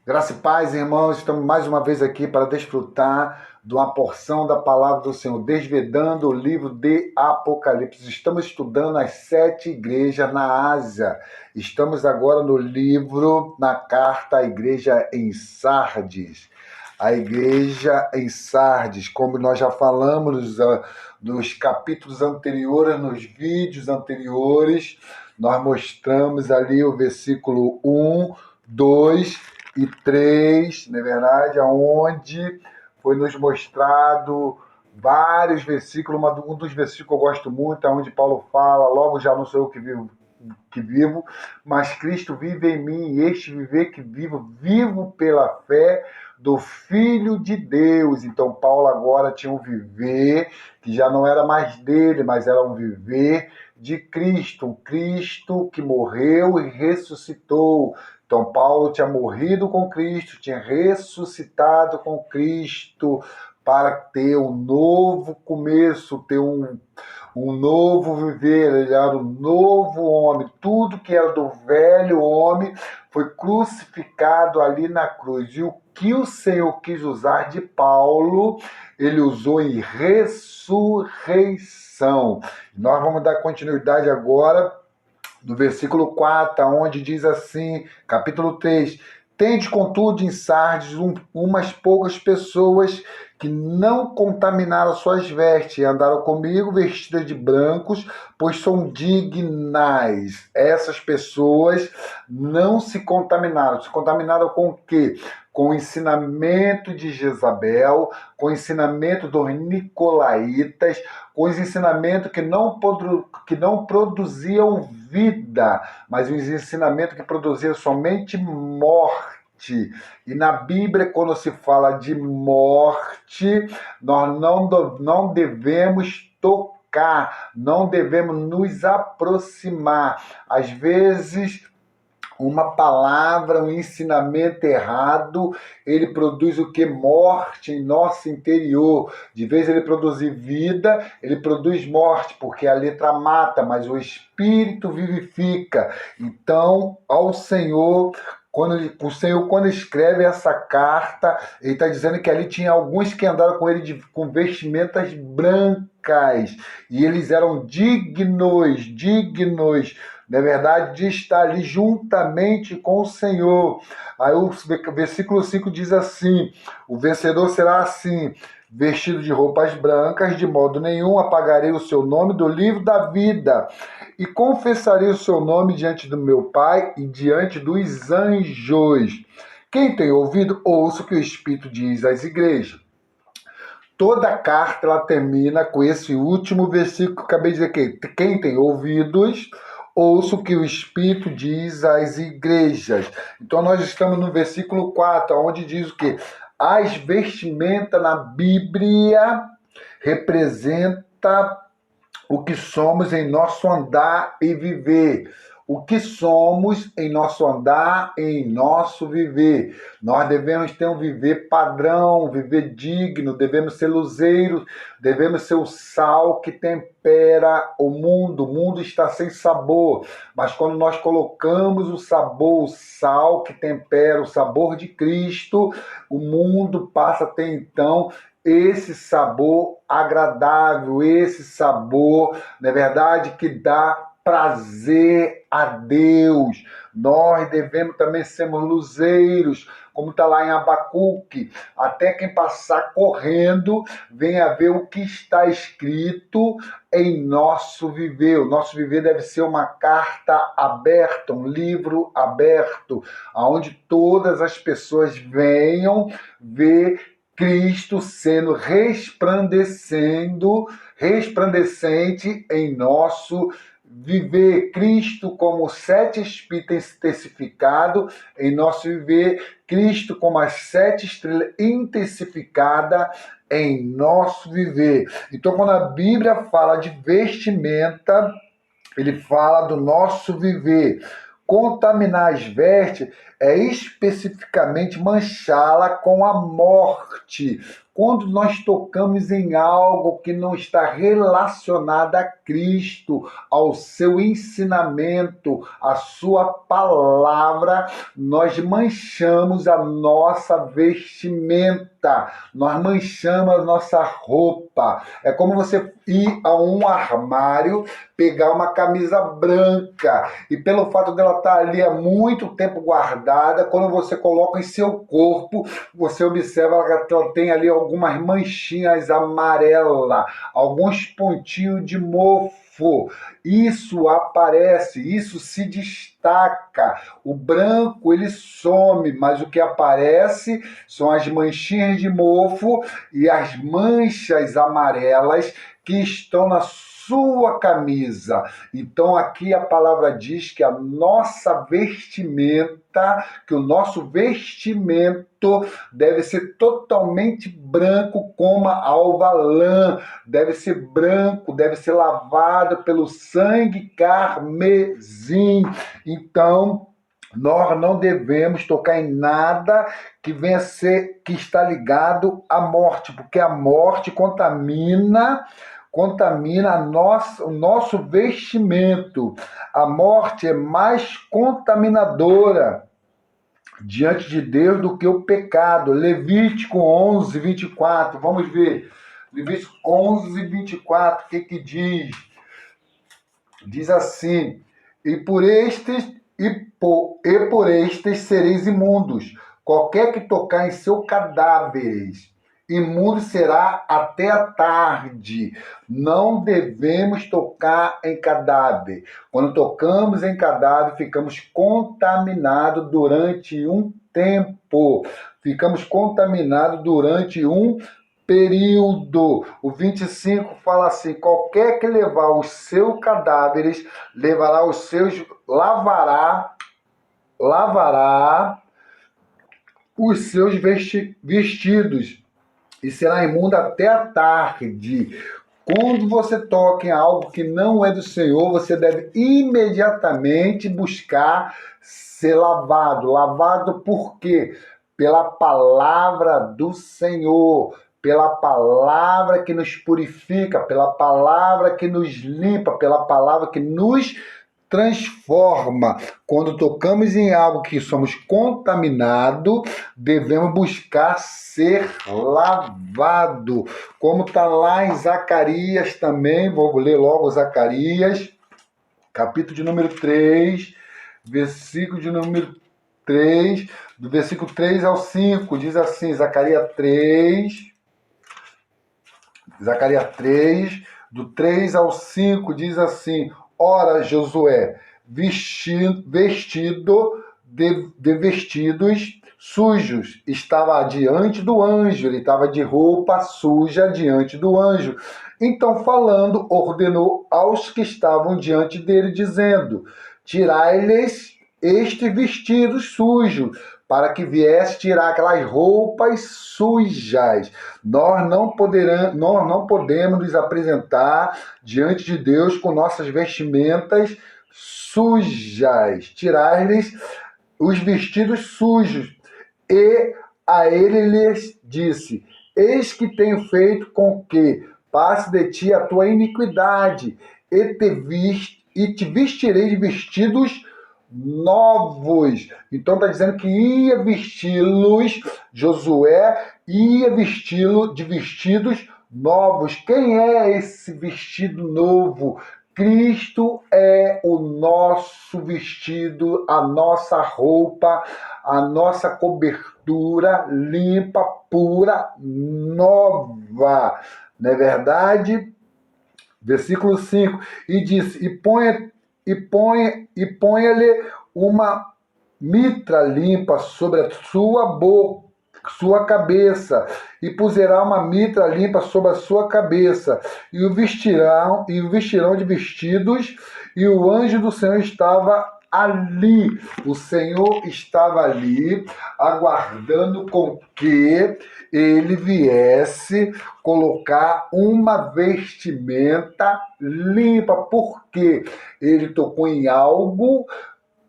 Graça e paz, irmãos, estamos mais uma vez aqui para desfrutar de uma porção da palavra do Senhor, desvendando o livro de Apocalipse. Estamos estudando as 7 igrejas na Ásia. Estamos agora no livro, na carta à igreja em Sardes. A igreja em Sardes, como nós já falamos nos capítulos anteriores, nos vídeos anteriores, nós mostramos ali o versículo 1, 2 e 3, na verdade, aonde foi nos mostrado vários versículos. Um dos versículos que eu gosto muito é onde Paulo fala: logo já não sou eu que vivo, mas Cristo vive em mim, e este viver que vivo pela fé do Filho de Deus. Então Paulo agora tinha um viver que já não era mais dele, mas era um viver de Cristo, um Cristo que morreu e ressuscitou. Então Paulo tinha morrido com Cristo, tinha ressuscitado com Cristo para ter um novo começo, ter um novo viver. Ele era um novo homem. Tudo que era do velho homem foi crucificado ali na cruz. E o que o Senhor quis usar de Paulo, ele usou em ressurreição. Nós vamos dar continuidade agora no versículo 4, onde diz assim, capítulo 3: tende, contudo, em Sardes umas poucas pessoas que não contaminaram suas vestes e andaram comigo vestidas de brancos, pois são dignas. Essas pessoas não se contaminaram. Se contaminaram com o quê? Com o ensinamento de Jezabel, com o ensinamento dos nicolaítas, com os ensinamentos que não produziam vida, mas os ensinamentos que produziam somente morte. E na Bíblia, quando se fala de morte, nós não devemos tocar, não devemos nos aproximar. Às vezes, uma palavra, um ensinamento errado, ele produz o que? Morte em nosso interior. De vez ele produzir vida, ele produz morte, porque a letra mata, mas o Espírito vivifica. Então, ao Senhor, o Senhor, quando escreve essa carta, ele está dizendo que ali tinha alguns que andaram com ele com vestimentas brancas, e eles eram dignos, na verdade, de estar ali juntamente com o Senhor. Aí o versículo 5 diz assim: o vencedor será assim, vestido de roupas brancas, de modo nenhum apagarei o seu nome do livro da vida, e confessarei o seu nome diante do meu Pai e diante dos anjos. Quem tem ouvido, ouça o que o Espírito diz às igrejas. Toda a carta ela termina com esse último versículo que eu acabei de dizer aqui. Quem tem ouvidos, ouça o que o Espírito diz às igrejas. Então nós estamos no versículo 4, onde diz o quê? As vestimentas na Bíblia representa o que somos em nosso andar e viver. O que somos em nosso andar e em nosso viver. Nós devemos ter um viver padrão, um viver digno, devemos ser luzeiros, devemos ser o sal que tempera o mundo. O mundo está sem sabor, mas quando nós colocamos o sabor, o sal que tempera o sabor de Cristo, o mundo passa a ter então esse sabor agradável, esse sabor, na verdade, que dá prazer a Deus. Nós devemos também sermos luzeiros, como está lá em Abacuque. Até quem passar correndo, venha ver o que está escrito em nosso viver. O nosso viver deve ser uma carta aberta, um livro aberto, onde todas as pessoas venham ver Cristo sendo resplandecente em nosso viver. Cristo como 7 espíritos intensificado em nosso viver. Cristo como as 7 estrelas intensificada em nosso viver. Então, quando a Bíblia fala de vestimenta, ele fala do nosso viver. Contaminar as vestes é especificamente manchá-la com a morte. Quando nós tocamos em algo que não está relacionado a Cristo, ao seu ensinamento, à sua palavra, nós manchamos a nossa vestimenta, nós manchamos a nossa roupa. É como você ir a um armário, pegar uma camisa branca e pelo fato dela estar ali há muito tempo guardada, quando você coloca em seu corpo, você observa que ela tem ali algumas manchinhas amarelas, alguns pontinhos de mofo. Isso aparece, isso se destaca. O branco ele some, mas o que aparece são as manchinhas de mofo e as manchas amarelas que estão na sua camisa. Então aqui a palavra diz que a nossa vestimenta, que o nosso vestimento deve ser totalmente branco como a alva lã, deve ser branco, deve ser lavado pelo sangue carmesim. Então nós não devemos tocar em nada que venha a ser, que está ligado à morte, porque a morte contamina o nosso vestimento. A morte é mais contaminadora diante de Deus do que o pecado. Levítico 11, 24. Vamos ver. Levítico 11, 24. O que diz? Diz assim: e por estes sereis imundos. Qualquer que tocar em seus cadáveres, imundo será até a tarde. Não devemos tocar em cadáver. Quando tocamos em cadáver, ficamos contaminados durante um tempo. Ficamos contaminados durante um período. O 25 fala assim: qualquer que levar os seus cadáveres, levará os seus, lavará os seus vestidos e será imundo até a tarde. Quando você toca em algo que não é do Senhor, você deve imediatamente buscar ser lavado. Lavado por quê? Pela palavra do Senhor, pela palavra que nos purifica, pela palavra que nos limpa, pela palavra que nos transforma. Quando tocamos em algo que somos contaminados, devemos buscar ser lavado. Como está lá em Zacarias também, vou ler logo Zacarias, capítulo de número 3, versículo de número 3, do versículo 3 ao 5, diz assim, Zacarias 3, do 3 ao 5, diz assim: ora, Josué, vestido de vestidos sujos, estava diante do anjo, ele estava de roupa suja diante do anjo. Então, falando, ordenou aos que estavam diante dele, dizendo: tirai-lhes este vestido sujo, para que viesse tirar aquelas roupas sujas. Nós não podemos nos apresentar diante de Deus com nossas vestimentas sujas. Tirar-lhes os vestidos sujos. E a ele lhes disse: eis que tenho feito com que passe de ti a tua iniquidade, e te vestirei de vestidos novos. Então está dizendo que ia vesti-los, Josué ia vesti-lo de vestidos novos. Quem é esse vestido novo? Cristo é o nosso vestido, a nossa roupa, a nossa cobertura limpa, pura, nova. Não é verdade? Versículo 5. E disse: ponha-lhe uma mitra limpa sobre a sua cabeça, e puserá uma mitra limpa sobre a sua cabeça, e o vestirão de vestidos, e o anjo do Senhor estava ali. O Senhor estava ali, aguardando com que ele viesse colocar uma vestimenta limpa, porque ele tocou em algo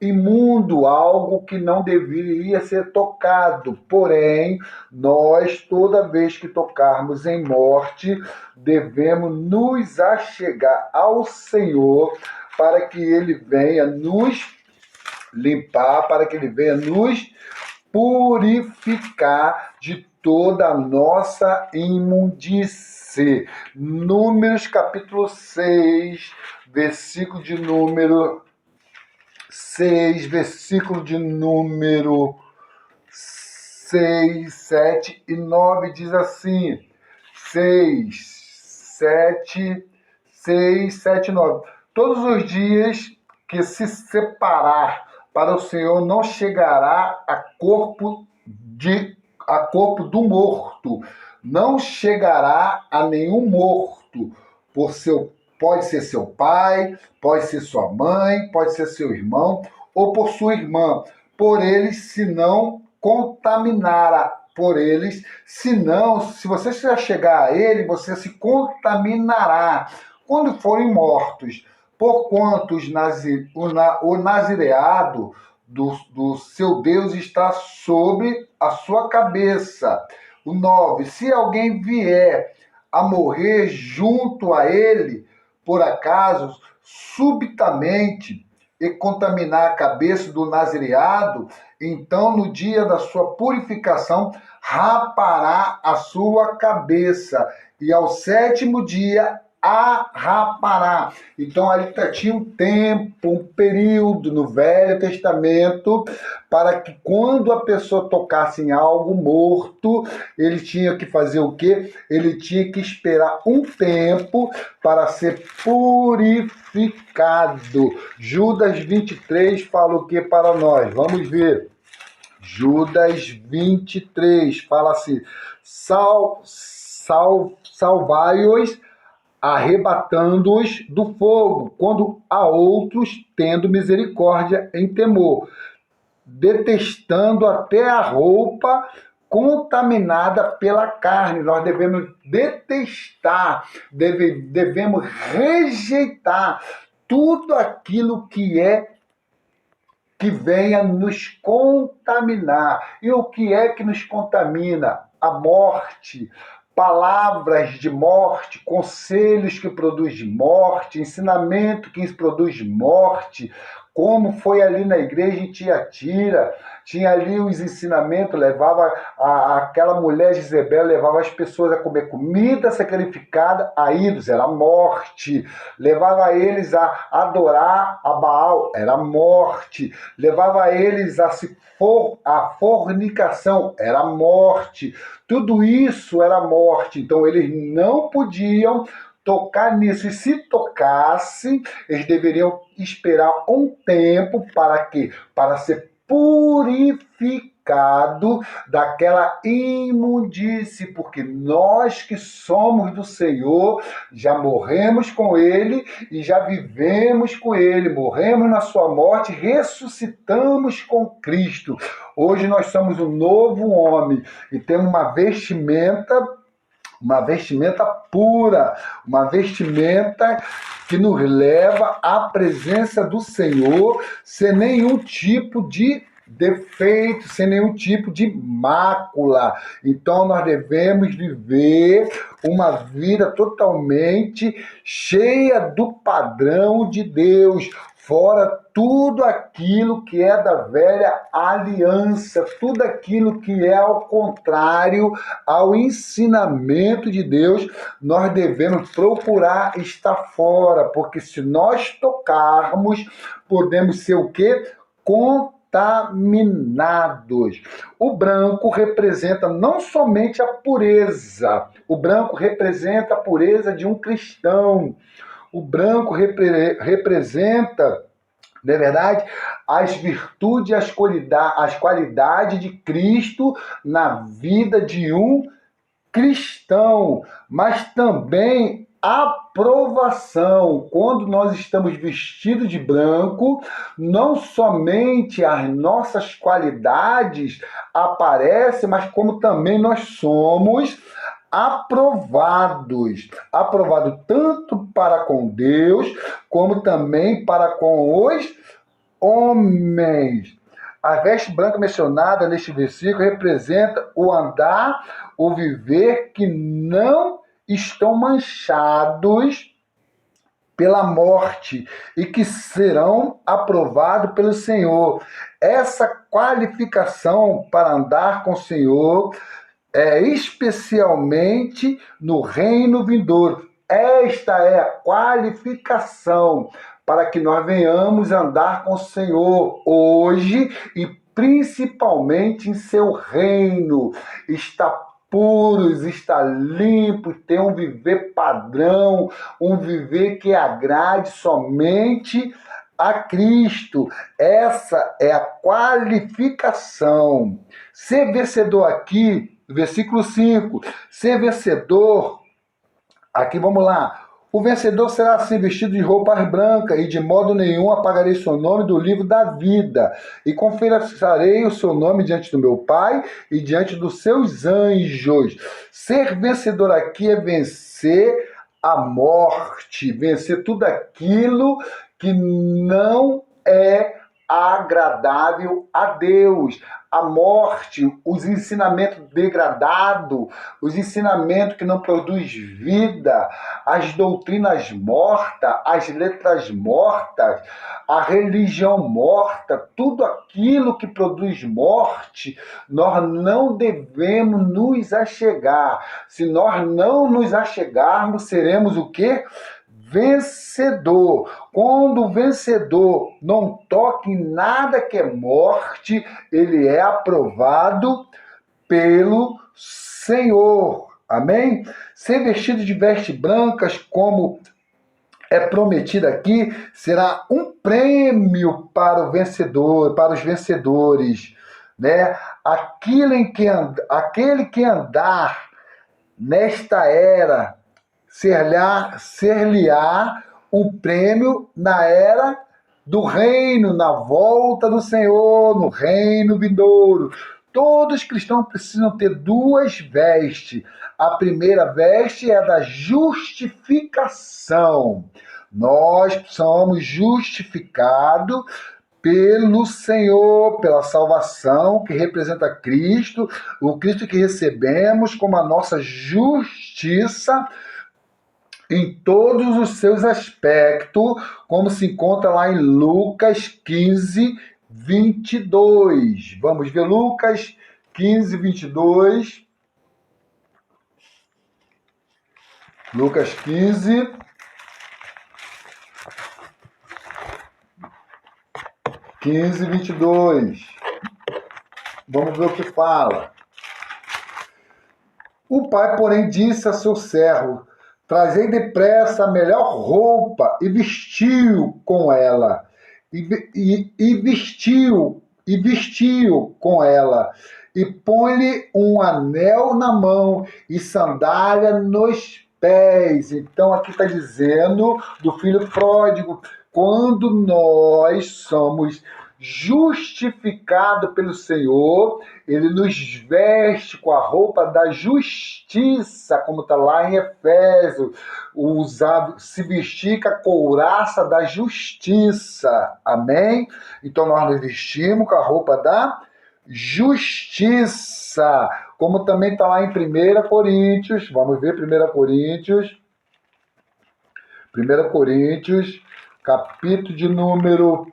imundo, algo que não deveria ser tocado. Porém, nós, toda vez que tocarmos em morte, devemos nos achegar ao Senhor para que Ele venha nos limpar, para que Ele venha nos purificar de toda a nossa imundície. Números capítulo 6, versículo de número 6, versículo de número 6, 7 e 9 diz assim: 6, 7 e 9. Todos os dias que se separar para o Senhor não chegará a corpo do morto, não chegará a nenhum morto, pode ser seu pai, pode ser sua mãe, pode ser seu irmão, ou por sua irmã, por eles se não contaminara por eles, senão, se você se chegar a ele, você se contaminará quando forem mortos, porquanto o nazireado do seu Deus está sobre a sua cabeça. O 9, se alguém vier a morrer junto a ele, por acaso, subitamente, e contaminar a cabeça do nazireado, então no dia da sua purificação, rapará a sua cabeça, e ao 7º dia a rapará. Então ali tinha um tempo, um período no Velho Testamento para que quando a pessoa tocasse em algo morto, ele tinha que fazer o quê? Ele tinha que esperar um tempo para ser purificado. Judas 23 fala o que para nós? Vamos ver. Judas 23 fala assim: salvai-os, arrebatando-os do fogo, quando a outros tendo misericórdia em temor, detestando até a roupa contaminada pela carne. Nós devemos detestar, devemos rejeitar tudo aquilo que venha nos contaminar. E o que é que nos contamina? A morte, palavras de morte, conselhos que produzem morte, ensinamento que produz morte, como foi ali na igreja em Tiatira, tinha ali os ensinamentos, levava aquela mulher Jezebel, levava as pessoas a comer comida sacrificada a ídolos, era morte, levava eles a adorar a Baal, era morte, levava eles a fornicação, era morte, tudo isso era morte, então eles não podiam tocar nisso, e se tocassem, eles deveriam esperar um tempo para quê? Para ser purificado daquela imundície, porque nós que somos do Senhor, já morremos com Ele e já vivemos com Ele, morremos na sua morte, ressuscitamos com Cristo. Hoje nós somos um novo homem e temos uma vestimenta pura, uma vestimenta que nos leva à presença do Senhor, sem nenhum tipo de defeito, sem nenhum tipo de mácula. Então nós devemos viver uma vida totalmente cheia do padrão de Deus, fora tudo aquilo que é da velha aliança, tudo aquilo que é ao contrário ao ensinamento de Deus, nós devemos procurar estar fora, porque se nós tocarmos, podemos ser o quê? Contaminados. O branco representa não somente a pureza, o branco representa a pureza de um cristão. O branco representa, na verdade, as virtudes e as qualidades de Cristo na vida de um cristão, mas também aprovação. Quando nós estamos vestidos de branco, não somente as nossas qualidades aparecem, mas como também nós somos aprovados tanto para com Deus, como também para com os homens. A veste branca mencionada neste versículo representa o andar, o viver que não estão manchados pela morte e que serão aprovados pelo Senhor. Essa qualificação para andar com o Senhor é especialmente no reino vindouro. Esta é a qualificação para que nós venhamos andar com o Senhor hoje e principalmente em seu reino. Está puros, está limpo, tem um viver padrão, um viver que agrade somente a Cristo. Essa é a qualificação. Ser vencedor aqui, versículo 5, ser vencedor, aqui vamos lá, o vencedor será assim vestido de roupas brancas e de modo nenhum apagarei seu nome do livro da vida e confessarei o seu nome diante do meu Pai e diante dos seus anjos. Ser vencedor aqui é vencer a morte, vencer tudo aquilo que não é agradável a Deus. A morte, os ensinamentos degradados, os ensinamentos que não produzem vida, as doutrinas mortas, as letras mortas, a religião morta, tudo aquilo que produz morte, nós não devemos nos achegar. Se nós não nos achegarmos, seremos o quê? Vencedor. Quando o vencedor não toca em nada que é morte, ele é aprovado pelo Senhor. Amém? Ser vestido de vestes brancas, como é prometido aqui, será um prêmio para o vencedor, para os vencedores, né? Aquele que andar nesta era ser-lhe-á um prêmio na era do reino, na volta do Senhor, no reino vindouro. Todos os cristãos precisam ter duas vestes. A primeira veste é a da justificação. Nós somos justificados pelo Senhor, pela salvação que representa Cristo, o Cristo que recebemos como a nossa justiça em todos os seus aspectos, como se encontra lá em Lucas 15, 22. Vamos ver Lucas 15, 22. Lucas 15, 22. Vamos ver o que fala. O pai, porém, disse a seu servo: trazei depressa a melhor roupa e vestiu com ela. E vestiu com ela. E põe-lhe um anel na mão e sandália nos pés. Então aqui está dizendo do filho pródigo, quando nós somos justificados pelo Senhor, ele nos veste com a roupa da justiça, como está lá em Efésios, se vestir com a couraça da justiça, amém? Então nós nos vestimos com a roupa da justiça, como também está lá em 1 Coríntios, vamos ver 1 Coríntios, capítulo de número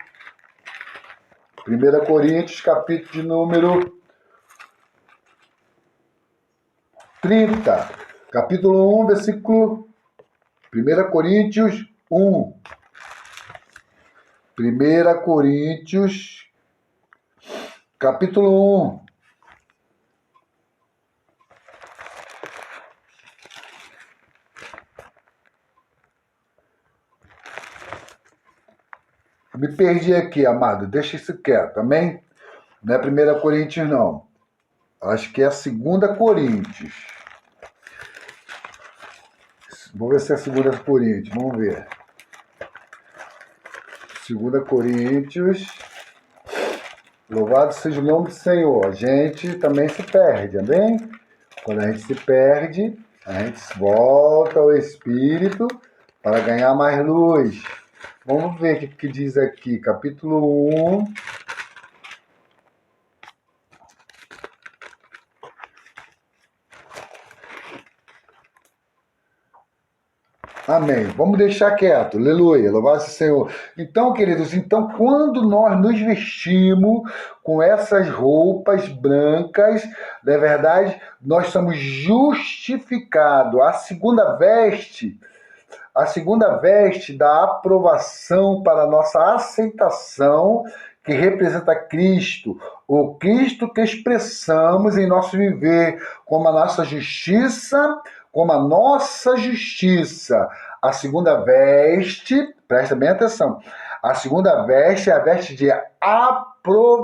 1 Coríntios, capítulo de número 30, capítulo 1, versículo 1 Coríntios 1. 1 Coríntios, capítulo 1. Me perdi aqui, amado. Deixa isso quieto, amém? Não é 1 Coríntios, não. Acho que é 2 Coríntios. Vamos ver se é 2 Coríntios. Vamos ver. 2 Coríntios. Louvado seja o nome do Senhor. A gente também se perde, amém? Quando a gente se perde, a gente volta ao Espírito para ganhar mais luz. Vamos ver o que diz aqui, capítulo 1. Amém. Vamos deixar quieto. Aleluia. Louvado seja o Senhor. Então, queridos, quando nós nos vestimos com essas roupas brancas, na verdade, nós somos justificados. A segunda veste da aprovação para a nossa aceitação, que representa Cristo, o Cristo que expressamos em nosso viver como a nossa justiça, A segunda veste, presta bem atenção, a segunda veste é a veste de aprovação.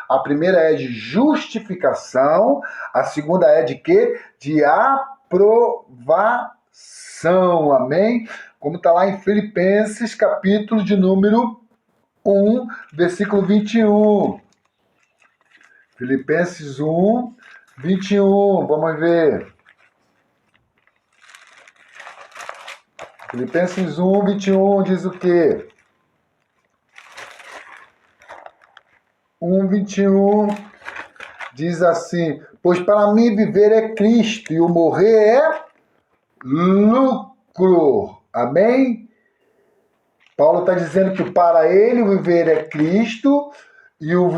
A primeira é de justificação, a segunda é de quê? De aprovação, amém? Como está lá em Filipenses, capítulo de número 1, versículo 21. Filipenses 1, 21, vamos ver. Filipenses 1, 21 diz o quê? 1, 21 diz assim: pois para mim viver é Cristo e o morrer é lucro. Amém? Paulo está dizendo que para ele o viver é Cristo e o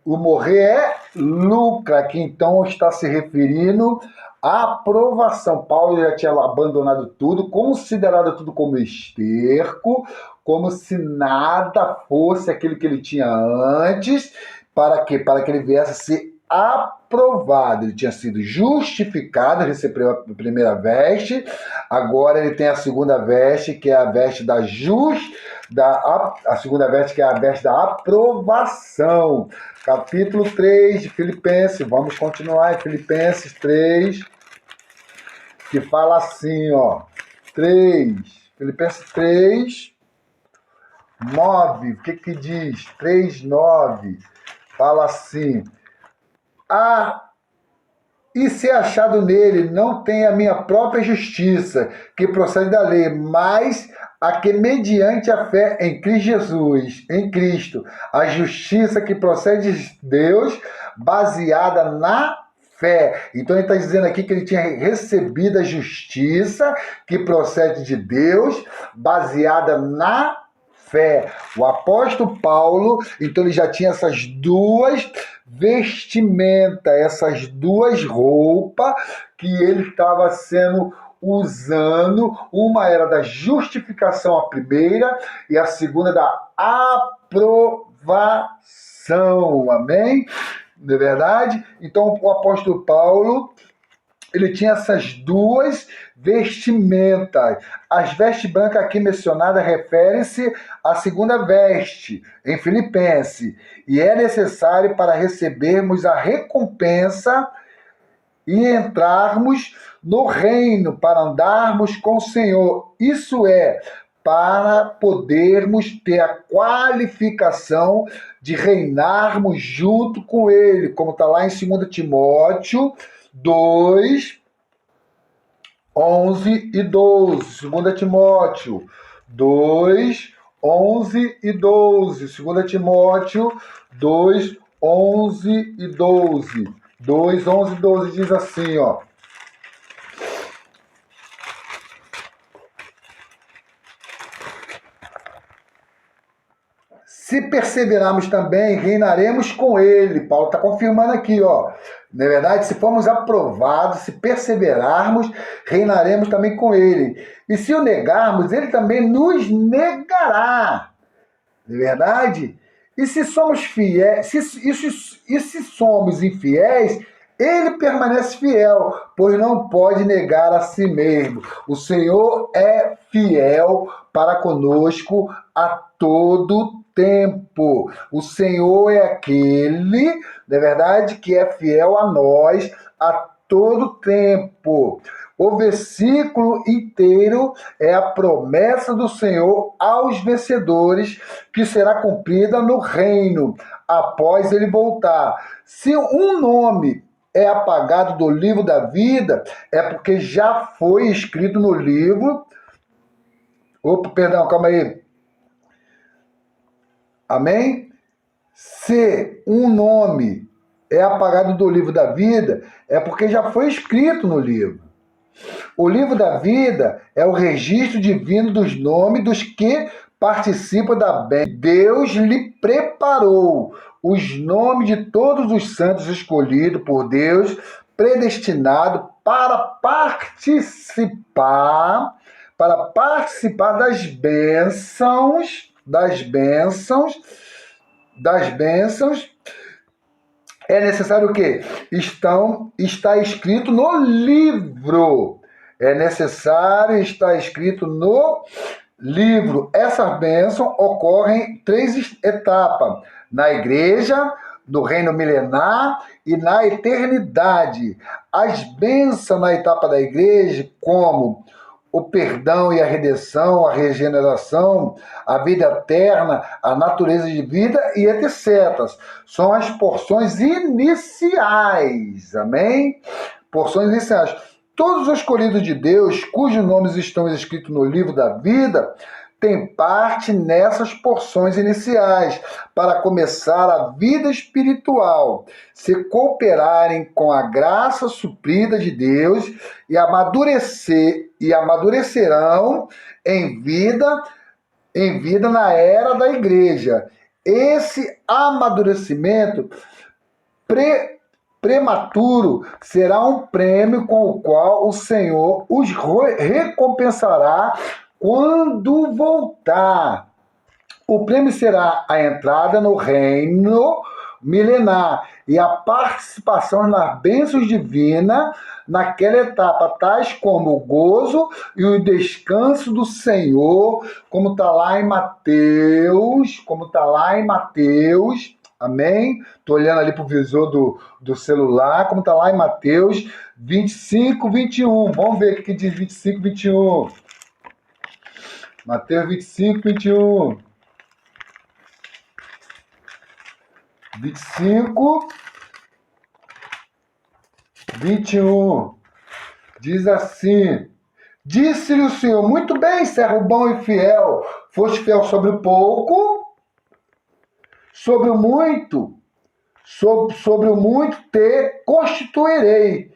morrer é lucro. Aqui então está se referindo à aprovação. Paulo já tinha abandonado tudo, considerado tudo como esterco, como se nada fosse aquilo que ele tinha antes. Para quê? Para que ele viesse a ser aprovado. Ele tinha sido justificado, recebeu a primeira veste, agora ele tem a segunda veste, que é a veste a segunda veste, que é a veste da aprovação. Capítulo 3 de Filipenses, vamos continuar em Filipenses 3, que fala assim, Filipenses 3, 9, o que diz? 3, 9, fala assim: e se achado nele, não tem a minha própria justiça, que procede da lei, mas a que mediante a fé em Cristo Jesus, em Cristo, a justiça que procede de Deus, baseada na fé. Então ele está dizendo aqui que ele tinha recebido a justiça que procede de Deus, baseada na fé. O apóstolo Paulo, então ele já tinha essas duas vestimentas, essas duas roupas que ele estava usando. Uma era da justificação, a primeira, e a segunda da aprovação. Amém? Não é verdade? Então o apóstolo Paulo, ele tinha essas duas vestimentas. As vestes brancas aqui mencionadas referem-se à segunda veste, em Filipenses, e é necessário para recebermos a recompensa e entrarmos no reino, para andarmos com o Senhor. Isso é, para podermos ter a qualificação de reinarmos junto com Ele, como está lá em 2 Timóteo 2, 11 e 12. 2 Timóteo 2, 11 e 12. 2 Timóteo 2, 11 e 12. 2, 11 e 12 diz assim, se perseverarmos também, reinaremos com ele. Paulo está confirmando aqui, Na verdade, se formos aprovados, se perseverarmos, reinaremos também com ele. E se o negarmos, ele também nos negará. Não é verdade? E se somos fiéis, se somos infiéis, ele permanece fiel, pois não pode negar a si mesmo. O Senhor é fiel para conosco a todo tempo. O Senhor é aquele, na verdade, que é fiel a nós a todo tempo. O versículo inteiro é a promessa do Senhor aos vencedores, que será cumprida no reino, após ele voltar. Se um nome é apagado do livro da vida, é porque já foi escrito no livro... Opa, perdão, calma aí. Amém? Se um nome é apagado do livro da vida, é porque já foi escrito no livro. O livro da vida é o registro divino dos nomes dos que participam da bênção. Deus lhe preparou os nomes de todos os santos escolhidos por Deus, predestinados para participar das bênçãos. É necessário o quê? Está escrito no livro. É necessário estar escrito no livro. Essas bênçãos ocorrem em 3 etapas: na igreja, no reino milenar e na eternidade. As bênçãos na etapa da igreja, como o perdão e a redenção, a regeneração, a vida eterna, a natureza de vida e etc. São as porções iniciais, amém? Porções iniciais. Todos os escolhidos de Deus, cujos nomes estão escritos no livro da vida, têm parte nessas porções iniciais, para começar a vida espiritual, se cooperarem com a graça suprida de Deus e amadurecerão em vida na era da igreja. Esse amadurecimento prematuro será um prêmio com o qual o Senhor os recompensará quando voltar. O prêmio será a entrada no reino milenar e a participação nas bênçãos divinas naquela etapa, tais como o gozo e o descanso do Senhor, como está lá em Mateus, amém? Estou olhando ali para o visor do celular, como está lá em Mateus 25, 21. Vamos ver o que diz 25, 21. Mateus 25, 21. 25, 21. Diz assim: disse-lhe o Senhor: muito bem, servo bom e fiel, foste fiel sobre o pouco, sobre o muito te constituirei.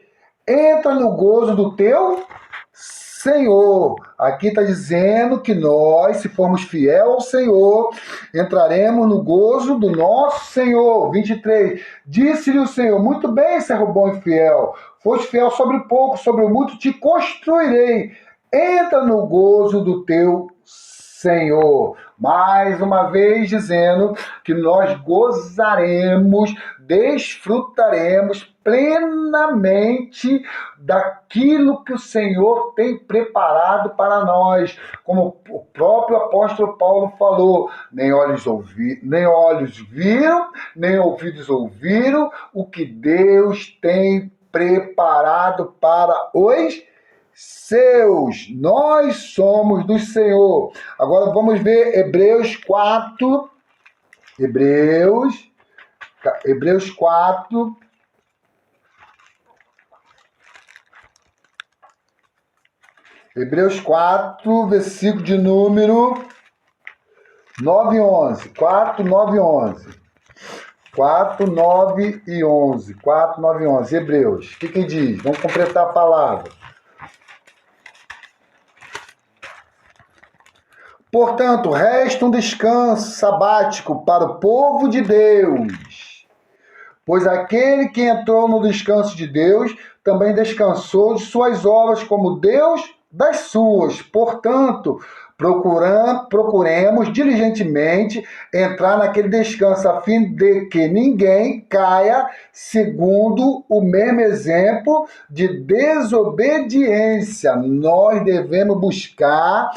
Entra no gozo do teu Senhor. Aqui está dizendo que nós, se formos fiel ao Senhor, entraremos no gozo do nosso Senhor. 23. Disse-lhe o Senhor: muito bem, servo bom e fiel, foste fiel sobre pouco, sobre o muito te construirei. Entra no gozo do teu Senhor. Mais uma vez dizendo que nós gozaremos, desfrutaremos plenamente daquilo que o Senhor tem preparado para nós. Como o próprio apóstolo Paulo falou: nem olhos viram, nem ouvidos ouviram o que Deus tem preparado para os seus. Nós somos do Senhor. Agora vamos ver Hebreus 4. Hebreus 4. Hebreus 4, versículo de número 9 e 11. 4, 9 e 11. 4, 9 e 11. 4, 9 e 11. Hebreus. O que diz? Vamos completar a palavra. Portanto, resta um descanso sabático para o povo de Deus, pois aquele que entrou no descanso de Deus também descansou de suas obras, como Deus das suas. Portanto, procuremos diligentemente entrar naquele descanso, a fim de que ninguém caia segundo o mesmo exemplo de desobediência. Nós devemos buscar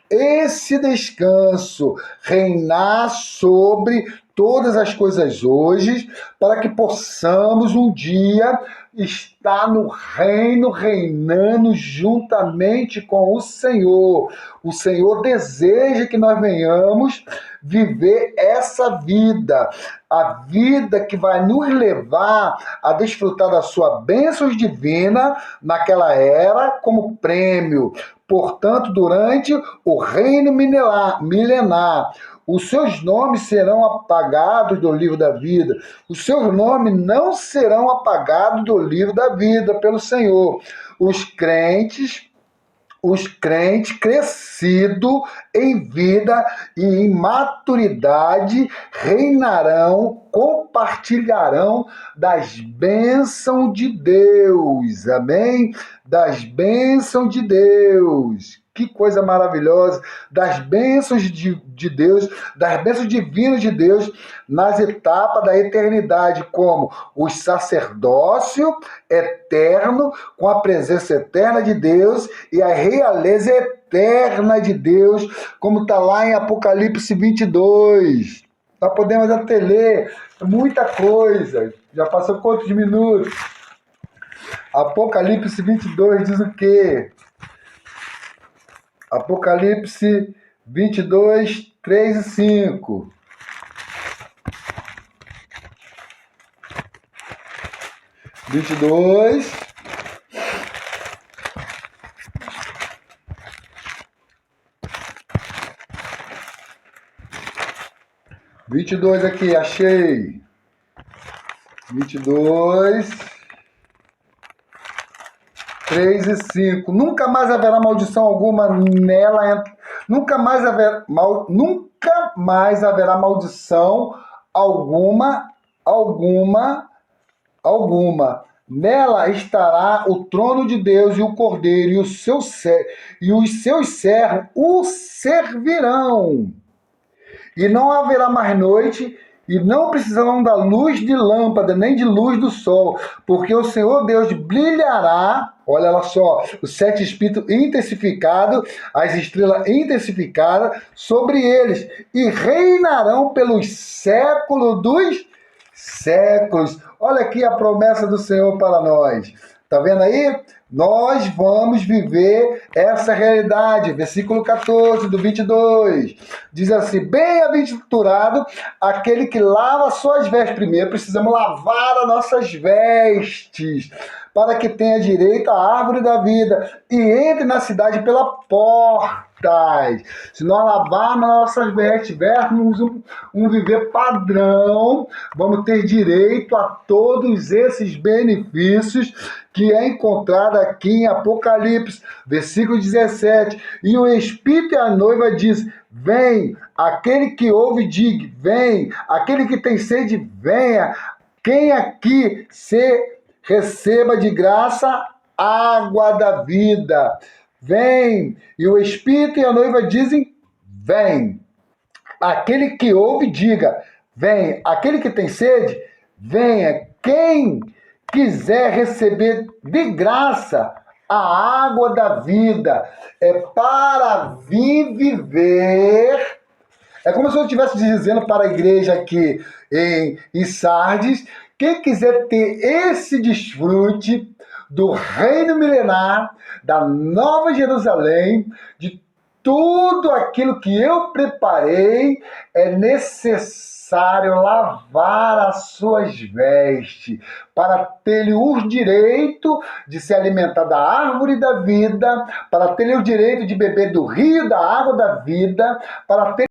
esse descanso, reinar sobre todas as coisas hoje, para que possamos um dia estar no reino, reinando juntamente com o Senhor. O Senhor deseja que nós venhamos viver essa vida, a vida que vai nos levar a desfrutar da sua bênção divina naquela era como prêmio. portanto, durante o reino milenar. Os seus nomes serão apagados do livro da vida. Os seus nomes não serão apagados do livro da vida pelo Senhor. Os crentes crescidos em vida e em maturidade reinarão, compartilharão das bênçãos de Deus. Amém? Das bênçãos de Deus. Que coisa maravilhosa, das bênçãos de Deus, das bênçãos divinas de Deus nas etapas da eternidade, como o sacerdócio eterno, com a presença eterna de Deus e a realeza eterna de Deus, como está lá em Apocalipse 22. Nós podemos até ler muita coisa. Já passou quantos minutos? Apocalipse 22 diz o quê? Apocalipse 22, 3 e 5. Vinte e dois. Aqui, achei. 22, 3 e 5. Nunca mais haverá maldição alguma nela. Nunca mais haverá maldição alguma. Nela estará o trono de Deus e o Cordeiro, e os seus servos o servirão. E não haverá mais noite, e não precisarão da luz de lâmpada, nem de luz do sol, porque o Senhor Deus brilhará, olha lá só, os 7 espíritos intensificados, as estrelas intensificadas sobre eles, e reinarão pelos séculos dos séculos. Olha aqui a promessa do Senhor para nós. Tá vendo aí? Nós vamos viver essa realidade. Versículo 14 do 22. Diz assim: bem-aventurado aquele que lava suas vestes. Primeiro precisamos lavar as nossas vestes, para que tenha direito à árvore da vida e entre na cidade pela porta. Se nós lavarmos nossas vestes, tivermos um viver padrão, vamos ter direito a todos esses benefícios que é encontrado aqui em Apocalipse, versículo 17. E o Espírito e a noiva diz: vem, aquele que ouve, diga, vem, aquele que tem sede, venha. Quem aqui receba de graça água da vida. Vem. E o Espírito e a noiva dizem: vem. Aquele que ouve, diga, vem. Aquele que tem sede, venha. Quem quiser receber de graça a água da vida, é para vir viver. É como se eu estivesse dizendo para a igreja aqui em Sardes: quem quiser ter esse desfrute do reino milenar, da Nova Jerusalém, de tudo aquilo que eu preparei, é necessário lavar as suas vestes, para ter o direito de se alimentar da árvore da vida, para ter o direito de beber do rio da água da vida, para ter